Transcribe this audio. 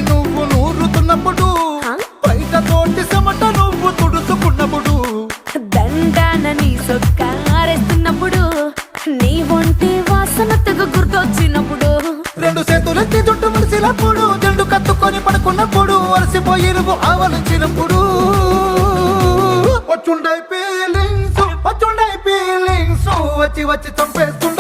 నువ్వు నూరుతున్నప్పుడు, బయట తోటి చెమట నువ్వు తుడుచుకున్నప్పుడు, దండాన నీ సొక్కారేస్తున్నప్పుడు, నీ ఒంటి వాసన తెగ గుర్తొచ్చినప్పుడు, రెండు చేతులెత్తి జుట్టు ముడిసినప్పుడు, జండు కత్తుకొని పడుకున్నప్పుడు, అలసిపోయి నువ్వు ఆవలించినప్పుడు, వచ్చుండై ఫీలింగ్స్ వచ్చి వచ్చి చంపేస్తు